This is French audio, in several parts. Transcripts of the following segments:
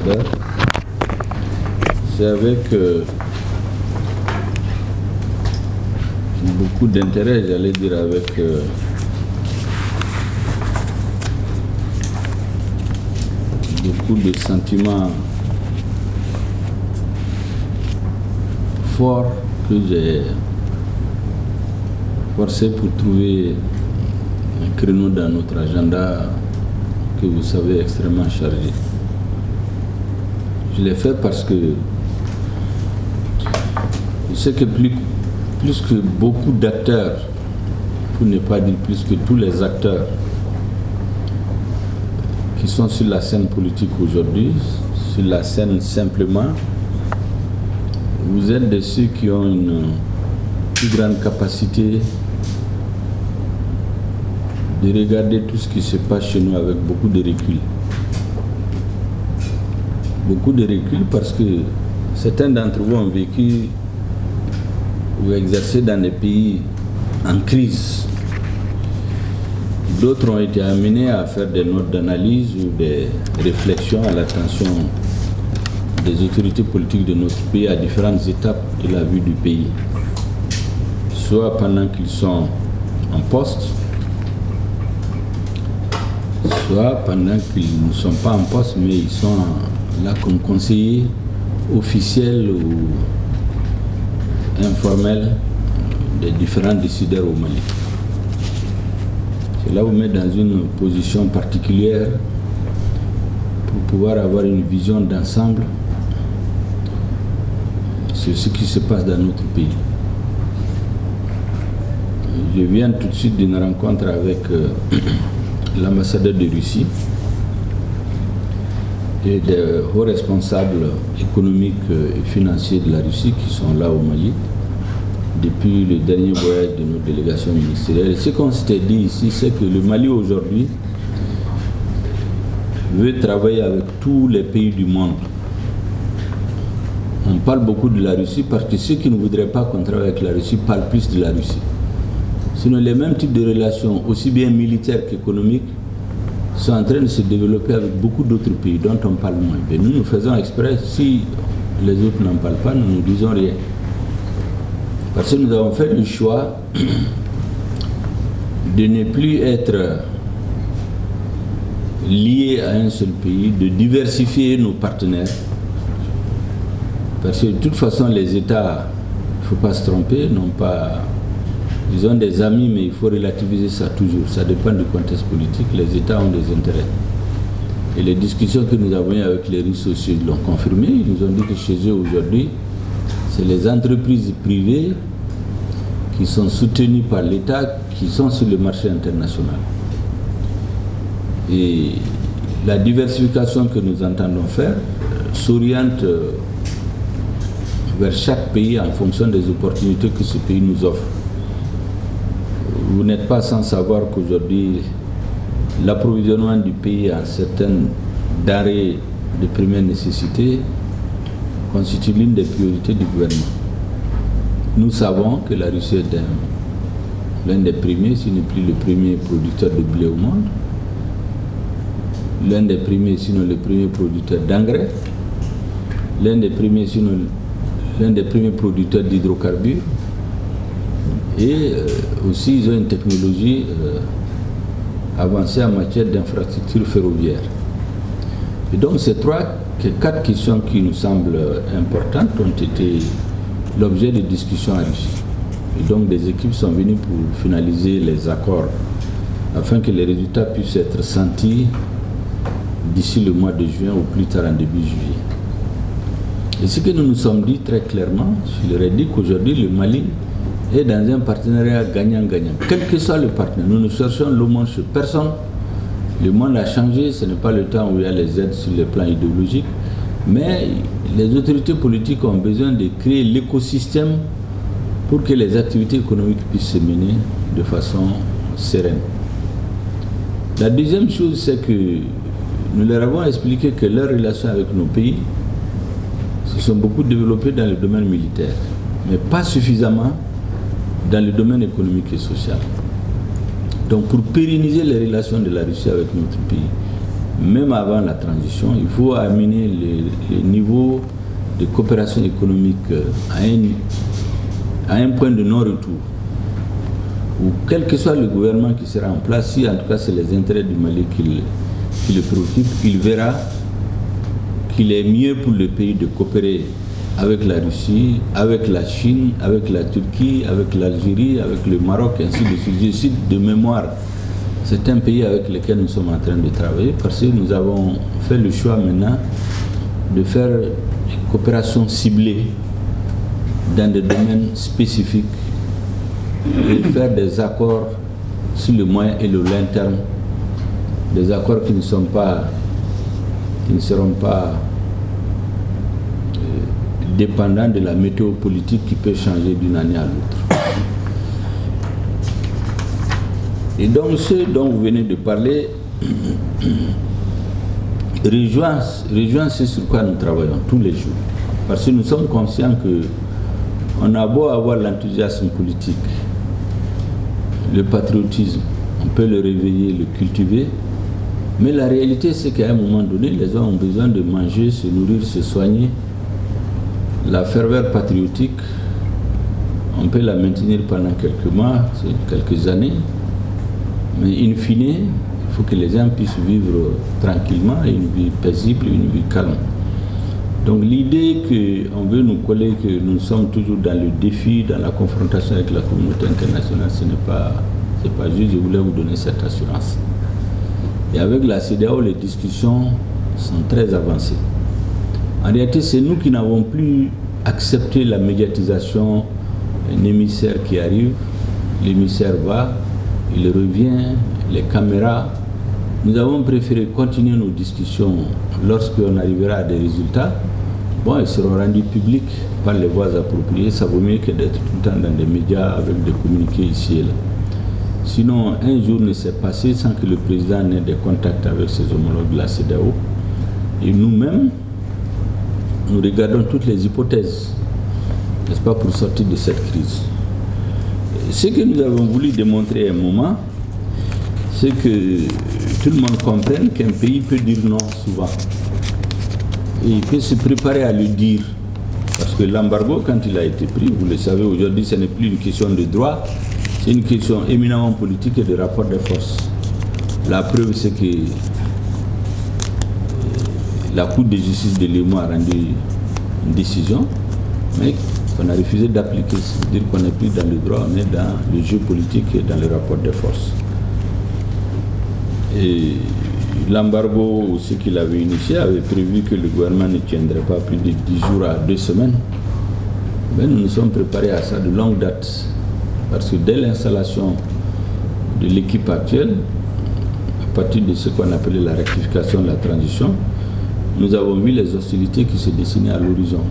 l'ambassadeur. C'est avec beaucoup d'intérêt, j'allais dire avec beaucoup de sentiments forts que j'ai forcé pour trouver un créneau dans notre agenda que vous savez extrêmement chargé. Je l'ai fait parce que je sais que plus que beaucoup d'acteurs, pour ne pas dire plus que tous les acteurs qui sont sur la scène politique aujourd'hui, sur la scène simplement, vous êtes de ceux qui ont une plus grande capacité de regarder tout ce qui se passe chez nous avec beaucoup de recul. Beaucoup de recul parce que certains d'entre vous ont vécu ou exercé dans des pays en crise. D'autres ont été amenés à faire des notes d'analyse ou des réflexions à l'attention des autorités politiques de notre pays à différentes étapes de la vie du pays. Soit pendant qu'ils sont en poste, soit pendant qu'ils ne sont pas en poste, mais ils sont là comme conseillers officiels ou informels des différents décideurs au Mali. Cela vous met dans une position particulière pour pouvoir avoir une vision d'ensemble sur ce qui se passe dans notre pays. Je viens tout de suite d'une rencontre avec l'ambassadeur de Russie et des hauts responsables économiques et financiers de la Russie qui sont là au Mali depuis le dernier voyage de nos délégations ministérielles. Et ce qu'on s'était dit ici, c'est que le Mali aujourd'hui veut travailler avec tous les pays du monde. On parle beaucoup de la Russie parce que ceux qui ne voudraient pas qu'on travaille avec la Russie parlent plus de la Russie. Sinon, les mêmes types de relations, aussi bien militaires qu'économiques, sont en train de se développer avec beaucoup d'autres pays dont on parle moins. Mais nous faisons exprès, si les autres n'en parlent pas, nous ne disons rien. Parce que nous avons fait le choix de ne plus être liés à un seul pays, de diversifier nos partenaires. Parce que de toute façon, les États, il ne faut pas se tromper, n'ont pas... Ils ont des amis, mais il faut relativiser ça toujours. Ça dépend du contexte politique. Les États ont des intérêts. Et les discussions que nous avons eues avec les Russes aussi l'ont confirmé. Ils nous ont dit que chez eux aujourd'hui, c'est les entreprises privées qui sont soutenues par l'État qui sont sur le marché international. Et la diversification que nous entendons faire s'oriente vers chaque pays en fonction des opportunités que ce pays nous offre. Vous n'êtes pas sans savoir qu'aujourd'hui, l'approvisionnement du pays en certaines denrées de première nécessité constitue l'une des priorités du gouvernement. Nous savons que la Russie est l'un des premiers, si ce n'est plus le premier producteur de blé au monde, l'un des premiers, sinon le premier producteur d'engrais, l'un des premiers, sinon l'un des premiers producteurs d'hydrocarbures. Et aussi, ils ont une technologie avancée en matière d'infrastructures ferroviaires. Et donc, ces quatre questions qui nous semblent importantes ont été l'objet de discussions à Russie. Et donc, des équipes sont venues pour finaliser les accords afin que les résultats puissent être sentis d'ici le mois de juin ou plus tard en début juillet. Et ce que nous nous sommes dit très clairement, je leur ai dit qu'aujourd'hui, le Mali est dans un partenariat gagnant-gagnant. Quel que soit le partenaire, nous ne cherchons l'aumône sur personne. Le monde a changé, ce n'est pas le temps où il y a les aides sur le plan idéologique, mais les autorités politiques ont besoin de créer l'écosystème pour que les activités économiques puissent se mener de façon sereine. La deuxième chose, c'est que nous leur avons expliqué que leurs relations avec nos pays se sont beaucoup développées dans le domaine militaire, mais pas suffisamment dans le domaine économique et social. Donc pour pérenniser les relations de la Russie avec notre pays, même avant la transition, il faut amener les niveaux de coopération économique à un point de non-retour, où quel que soit le gouvernement qui sera en place, si en tout cas c'est les intérêts du Mali qui le préoccupent, il verra qu'il est mieux pour le pays de coopérer avec la Russie, avec la Chine, avec la Turquie, avec l'Algérie, avec le Maroc, ainsi de suite. Je cite de mémoire, c'est un pays avec lequel nous sommes en train de travailler, parce que nous avons fait le choix maintenant de faire une coopération ciblée dans des domaines spécifiques et faire des accords sur le moyen et le long terme, des accords qui ne seront pas dépendants de la météo politique qui peut changer d'une année à l'autre. Et donc ce dont vous venez de parler rejoint ce sur quoi nous travaillons tous les jours. Parce que nous sommes conscients qu'on a beau avoir l'enthousiasme politique, le patriotisme, on peut le réveiller, le cultiver, mais la réalité c'est qu'à un moment donné, les gens ont besoin de manger, se nourrir, se soigner. La ferveur patriotique, on peut la maintenir pendant quelques mois, quelques années, mais in fine, il faut que les gens puissent vivre tranquillement, une vie paisible, une vie calme. Donc l'idée qu'on veut nous coller, que nous sommes toujours dans le défi, dans la confrontation avec la communauté internationale, ce n'est pas juste, je voulais vous donner cette assurance. Et avec la CEDEAO, les discussions sont très avancées. En réalité, c'est nous qui n'avons plus accepté la médiatisation, un émissaire qui arrive, l'émissaire va, il revient, les caméras. Nous avons préféré continuer nos discussions lorsqu'on arrivera à des résultats. Bon, ils seront rendus publics par les voies appropriées. Ça vaut mieux que d'être tout le temps dans des médias avec des communiqués ici et là. Sinon, un jour ne s'est passé sans que le président n'ait des contacts avec ses homologues de la CEDEAO. Et nous-mêmes, nous regardons toutes les hypothèses, n'est-ce pas, pour sortir de cette crise. Ce que nous avons voulu démontrer à un moment, c'est que tout le monde comprenne qu'un pays peut dire non souvent. Et il peut se préparer à le dire. Parce que l'embargo, quand il a été pris, vous le savez, aujourd'hui, ce n'est plus une question de droit, c'est une question éminemment politique et de rapport de force. La preuve, c'est que la Cour de justice de l'EMO a rendu une décision, mais qu'on a refusé d'appliquer. C'est-à-dire qu'on n'est plus dans le droit, on est dans le jeu politique et dans le rapport de force. Et l'embargo, ce qu'il avait initié, avait prévu que le gouvernement ne tiendrait pas plus de 10 jours à 2 semaines. Mais nous nous sommes préparés à ça de longue date. Parce que dès l'installation de l'équipe actuelle, à partir de ce qu'on appelait la rectification de la transition, nous avons vu les hostilités qui se dessinaient à l'horizon.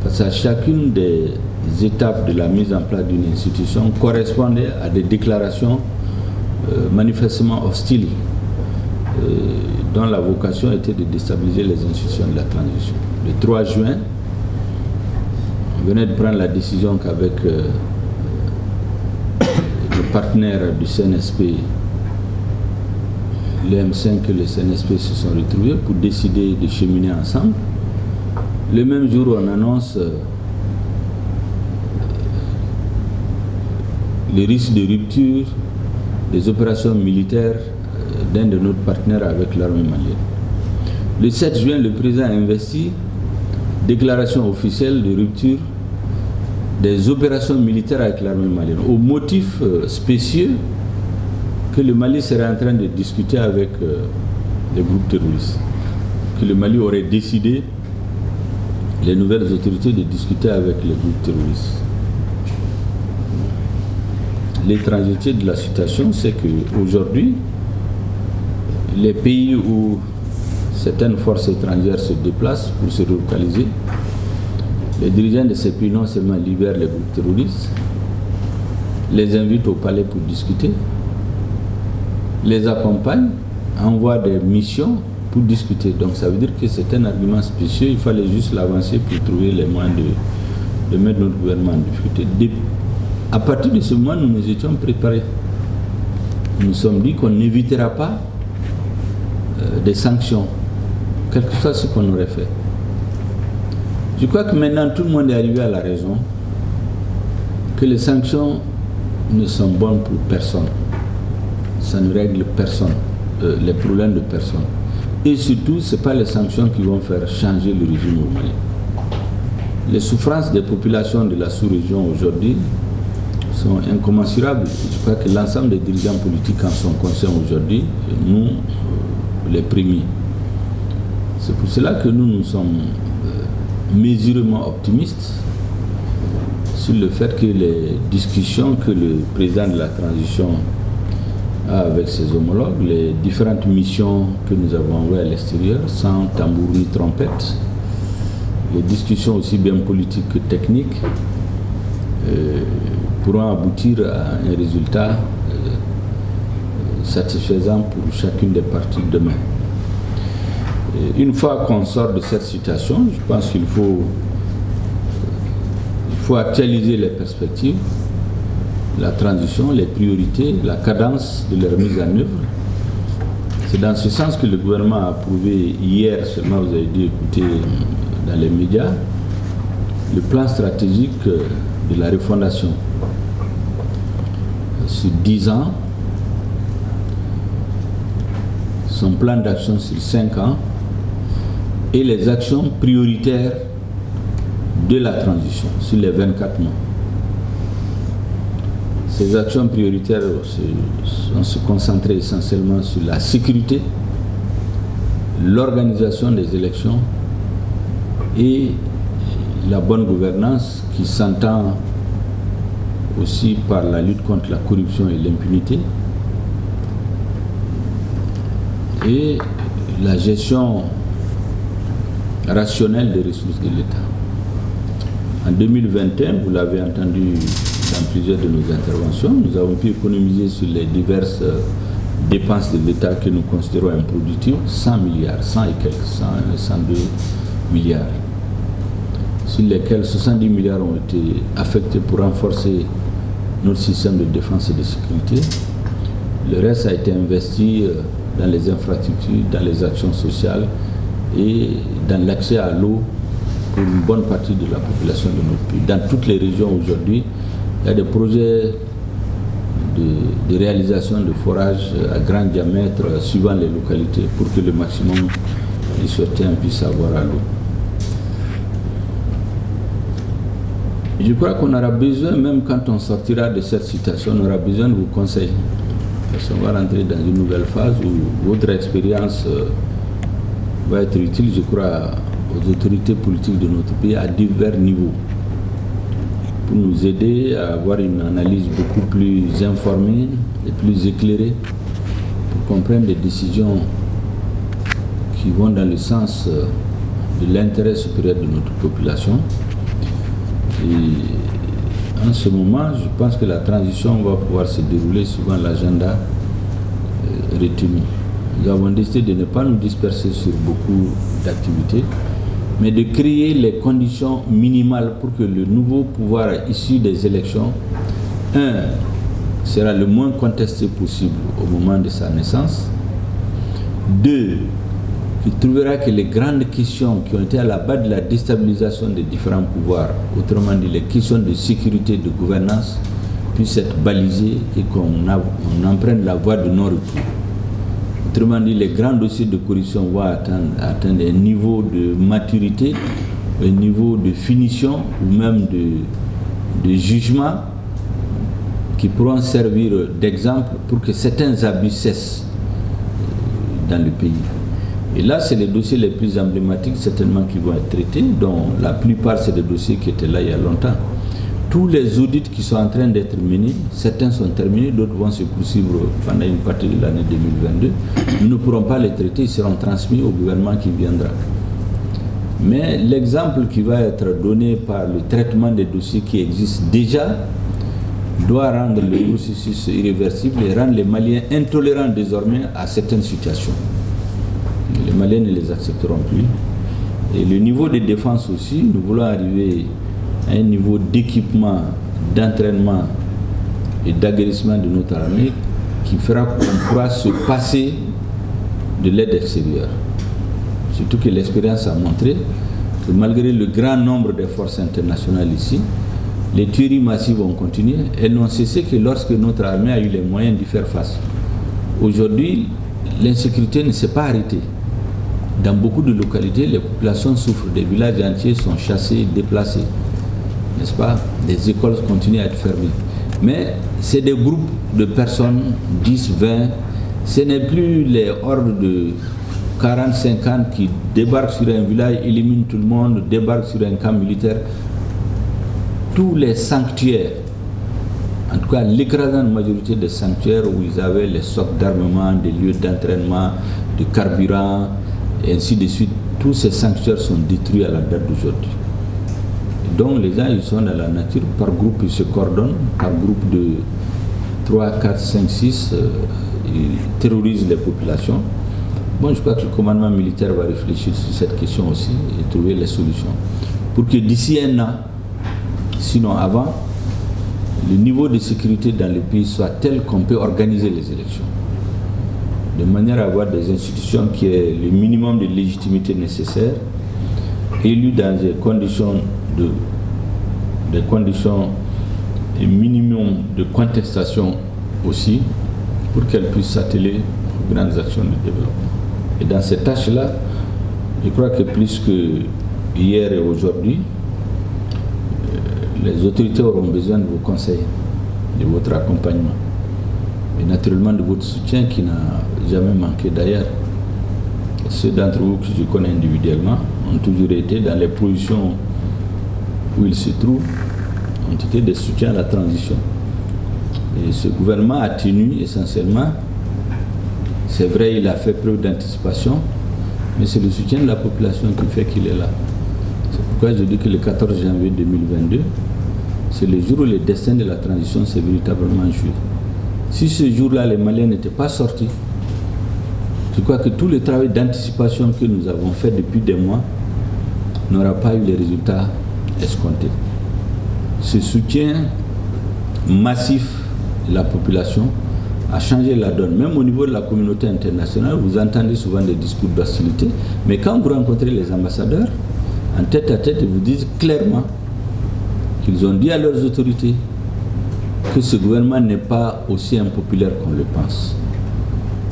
Parce qu'à chacune des étapes de la mise en place d'une institution correspondait à des déclarations manifestement hostiles, dont la vocation était de déstabiliser les institutions de la transition. Le 3 juin, on venait de prendre la décision qu'avec le partenaire du CNSP, le M5 et le CNSP se sont retrouvés pour décider de cheminer ensemble. Le même jour, on annonce le risque de rupture des opérations militaires d'un de nos partenaires avec l'armée malienne. Le 7 juin, le président a investi déclaration officielle de rupture des opérations militaires avec l'armée malienne, au motif spécieux que le Mali serait en train de discuter avec les groupes terroristes, que le Mali aurait décidé, les nouvelles autorités, de discuter avec les groupes terroristes. L'étrangeté de la situation, c'est qu'aujourd'hui, les pays où certaines forces étrangères se déplacent pour se relocaliser, les dirigeants de ces pays non seulement libèrent les groupes terroristes, les invitent au palais pour discuter, les accompagnent, envoient des missions pour discuter. Donc ça veut dire que c'est un argument spécieux, il fallait juste l'avancer pour trouver les moyens de mettre notre gouvernement en difficulté. À partir de ce moment, nous nous étions préparés. Nous nous sommes dit qu'on n'évitera pas des sanctions, quel que soit ce qu'on aurait fait. Je crois que maintenant tout le monde est arrivé à la raison que les sanctions ne sont bonnes pour personne. Ça ne règle personne, les problèmes de personne. Et surtout, ce n'est pas les sanctions qui vont faire changer le régime au Mali. Les souffrances des populations de la sous-région aujourd'hui sont incommensurables. Je crois que l'ensemble des dirigeants politiques en sont conscients aujourd'hui, nous, les premiers. C'est pour cela que nous sommes mesurément optimistes sur le fait que les discussions que le président de la transition a avec ses homologues, les différentes missions que nous avons envoyées à l'extérieur, sans tambour ni trompette, les discussions aussi bien politiques que techniques, pourront aboutir à un résultat satisfaisant pour chacune des parties demain. Et une fois qu'on sort de cette situation, je pense qu'il faut actualiser les perspectives, la transition, les priorités, la cadence de leur mise en œuvre. C'est dans ce sens que le gouvernement a approuvé hier, seulement vous avez dû écouter dans les médias, le plan stratégique de la refondation sur 10 ans, son plan d'action sur 5 ans et les actions prioritaires de la transition sur les 24 mois. Ces actions prioritaires vont se concentrer essentiellement sur la sécurité, l'organisation des élections et la bonne gouvernance qui s'entend aussi par la lutte contre la corruption et l'impunité et la gestion rationnelle des ressources de l'État. En 2021, vous l'avez entendu dans plusieurs de nos interventions, nous avons pu économiser sur les diverses dépenses de l'État que nous considérons improductives 100 milliards, 100 et quelques, 102 milliards, sur lesquels 70 milliards ont été affectés pour renforcer notre système de défense et de sécurité. Le reste a été investi dans les infrastructures, dans les actions sociales et dans l'accès à l'eau pour une bonne partie de la population de notre pays. Dans toutes les régions aujourd'hui, il y a des projets de réalisation de forages à grand diamètre suivant les localités pour que le maximum des sortants puissent avoir à l'eau. Je crois qu'on aura besoin, même quand on sortira de cette situation, on aura besoin de vos conseils. Parce qu'on va rentrer dans une nouvelle phase où votre expérience va être utile, je crois, aux autorités politiques de notre pays à divers niveaux, pour nous aider à avoir une analyse beaucoup plus informée et plus éclairée, pour comprendre des décisions qui vont dans le sens de l'intérêt supérieur de notre population. Et en ce moment, je pense que la transition va pouvoir se dérouler suivant l'agenda retenu. Nous avons décidé de ne pas nous disperser sur beaucoup d'activités, mais de créer les conditions minimales pour que le nouveau pouvoir issu des élections, sera le moins contesté possible au moment de sa naissance, 2, qui trouvera que les grandes questions qui ont été à la base de la déstabilisation des différents pouvoirs, autrement dit les questions de sécurité, de gouvernance, puissent être balisées et qu'on emprunte la voie de non-retour. Autrement dit, les grands dossiers de corruption vont atteindre un niveau de maturité, un niveau de finition ou même de jugement qui pourront servir d'exemple pour que certains abus cessent dans le pays. Et là, c'est les dossiers les plus emblématiques certainement qui vont être traités, dont la plupart c'est des dossiers qui étaient là il y a longtemps. Tous les audits qui sont en train d'être menés, certains sont terminés, d'autres vont se poursuivre pendant une partie de l'année 2022. Nous ne pourrons pas les traiter, ils seront transmis au gouvernement qui viendra. Mais l'exemple qui va être donné par le traitement des dossiers qui existent déjà doit rendre le processus irréversible et rendre les Maliens intolérants désormais à certaines situations. Les Maliens ne les accepteront plus. Et le niveau de défense aussi, nous voulons arriver à un niveau d'équipement, d'entraînement et d'aguerrissement de notre armée qui fera qu'on pourra se passer de l'aide extérieure. Surtout que l'expérience a montré que malgré le grand nombre de forces internationales ici, les tueries massives ont continué. Elles n'ont cessé que lorsque notre armée a eu les moyens d'y faire face. Aujourd'hui, l'insécurité ne s'est pas arrêtée. Dans beaucoup de localités, les populations souffrent. Des villages entiers sont chassés, déplacés. N'est-ce pas? Des écoles continuent à être fermées. Mais c'est des groupes de personnes, 10, 20. Ce n'est plus les hordes de 40, 50 qui débarquent sur un village, éliminent tout le monde, débarquent sur un camp militaire. Tous les sanctuaires, en tout cas l'écrasante majorité des sanctuaires où ils avaient les stocks d'armement, des lieux d'entraînement, de carburant, et ainsi de suite, tous ces sanctuaires sont détruits à la date d'aujourd'hui. Donc les gens, ils sont dans la nature, par groupe ils se coordonnent, par groupe de 3, 4, 5, 6, ils terrorisent les populations. Bon, je crois que le commandement militaire va réfléchir sur cette question aussi et trouver les solutions. Pour que d'ici un an, sinon avant, le niveau de sécurité dans le pays soit tel qu'on peut organiser les élections. De manière à avoir des institutions qui aient le minimum de légitimité nécessaire, élues dans des conditions et minimum de contestation aussi, pour qu'elles puissent s'atteler aux grandes actions de développement. Et dans ces tâches-là, je crois que plus que hier et aujourd'hui, les autorités auront besoin de vos conseils, de votre accompagnement et naturellement de votre soutien qui n'a jamais manqué d'ailleurs. Ceux d'entre vous que je connais individuellement ont toujours été dans les positions où ils se trouvent, ont été des soutiens à la transition. Et ce gouvernement a tenu essentiellement, c'est vrai, il a fait preuve d'anticipation, mais c'est le soutien de la population qui fait qu'il est là. C'est pourquoi je dis que le 14 janvier 2022, c'est le jour où le destin de la transition s'est véritablement joué. Si ce jour-là, les Maliens n'étaient pas sortis, je crois que tout le travail d'anticipation que nous avons fait depuis des mois n'aura pas eu les résultats escomptés. Ce soutien massif de la population a changé la donne. Même au niveau de la communauté internationale, vous entendez souvent des discours d'hostilité, mais quand vous rencontrez les ambassadeurs, en tête à tête, ils vous disent clairement qu'ils ont dit à leurs autorités que ce gouvernement n'est pas aussi impopulaire qu'on le pense.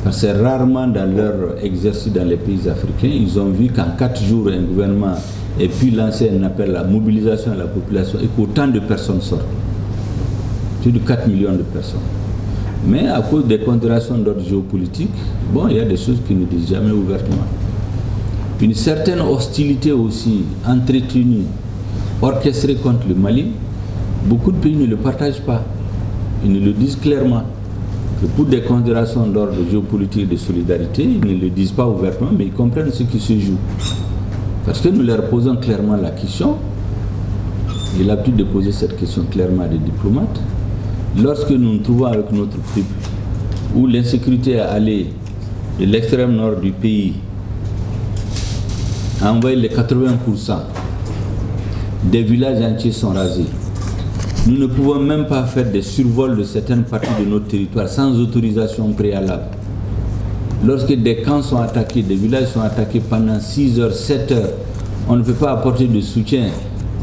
Parce que rarement dans leur exercice dans les pays africains, ils ont vu qu'en 4 jours, un gouvernement ait pu lancer un appel à la mobilisation de la population et qu'autant de personnes sortent. Plus de 4 millions de personnes. Mais à cause des considérations d'ordre géopolitique, bon, il y a des choses qui ne disent jamais ouvertement. Une certaine hostilité aussi entretenue, orchestrée contre le Mali, beaucoup de pays ne le partagent pas. Ils ne le disent clairement. Que pour des considérations d'ordre géopolitique et de solidarité, ils ne le disent pas ouvertement, mais ils comprennent ce qui se joue. Parce que nous leur posons clairement la question, j'ai l'habitude de poser cette question clairement à des diplomates, lorsque nous nous trouvons avec notre peuple, où l'insécurité est allée de l'extrême nord du pays, a envoyé les 80%, des villages entiers sont rasés. Nous ne pouvons même pas faire des survols de certaines parties de notre territoire sans autorisation préalable. Lorsque des camps sont attaqués, des villages sont attaqués pendant 6 heures, 7 heures, on ne peut pas apporter de soutien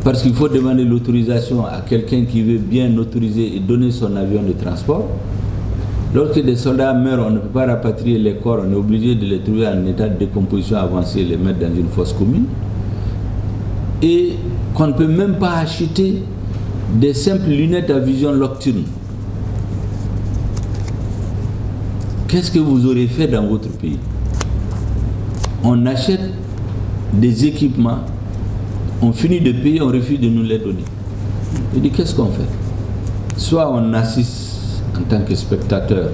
parce qu'il faut demander l'autorisation à quelqu'un qui veut bien autoriser et donner son avion de transport. Lorsque des soldats meurent, on ne peut pas rapatrier les corps, on est obligé de les trouver en état de décomposition avancée et les mettre dans une fosse commune. Et qu'on ne peut même pas acheter des simples lunettes à vision nocturne. Qu'est-ce que vous aurez fait dans votre pays? On achète des équipements, on finit de payer, on refuse de nous les donner. Je dis, qu'est-ce qu'on fait? Soit on assiste en tant que spectateur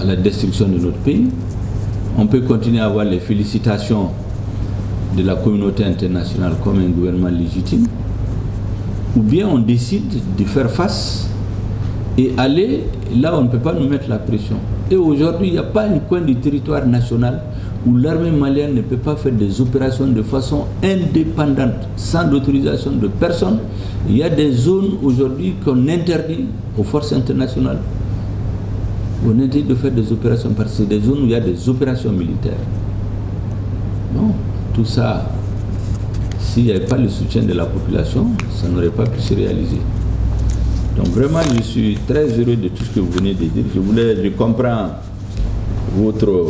à la destruction de notre pays, on peut continuer à avoir les félicitations de la communauté internationale comme un gouvernement légitime, ou bien on décide de faire face et aller là où on ne peut pas nous mettre la pression. Et aujourd'hui, il n'y a pas un coin du territoire national où l'armée malienne ne peut pas faire des opérations de façon indépendante, sans l'autorisation de personne. Il y a des zones aujourd'hui qu'on interdit aux forces internationales On interdit de faire des opérations parce que c'est des zones où il y a des opérations militaires. Non, tout ça, s'il n'y avait pas le soutien de la population, ça n'aurait pas pu se réaliser. Donc vraiment, je suis très heureux de tout ce que vous venez de dire. Je comprends votre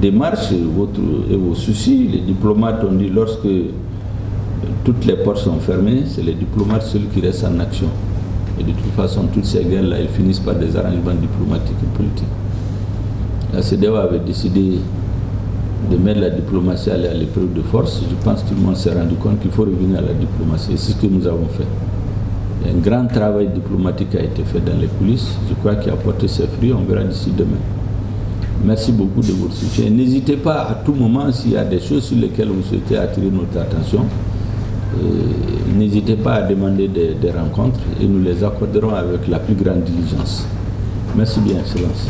démarche et vos soucis. Les diplomates ont dit lorsque toutes les portes sont fermées, c'est les diplomates seuls qui restent en action. Et de toute façon, toutes ces guerres-là, elles finissent par des arrangements diplomatiques et politiques. La CEDEAO avait décidé de mettre la diplomatie à l'épreuve de force. Je pense que tout le monde s'est rendu compte qu'il faut revenir à la diplomatie. Et c'est ce que nous avons fait. Un grand travail diplomatique a été fait dans les coulisses. Je crois qu'il a porté ses fruits. On verra d'ici demain. Merci beaucoup de votre soutien. N'hésitez pas à tout moment, s'il y a des choses sur lesquelles vous souhaitez attirer notre attention, n'hésitez pas à demander des rencontres et nous les accorderons avec la plus grande diligence. Merci bien, Excellence.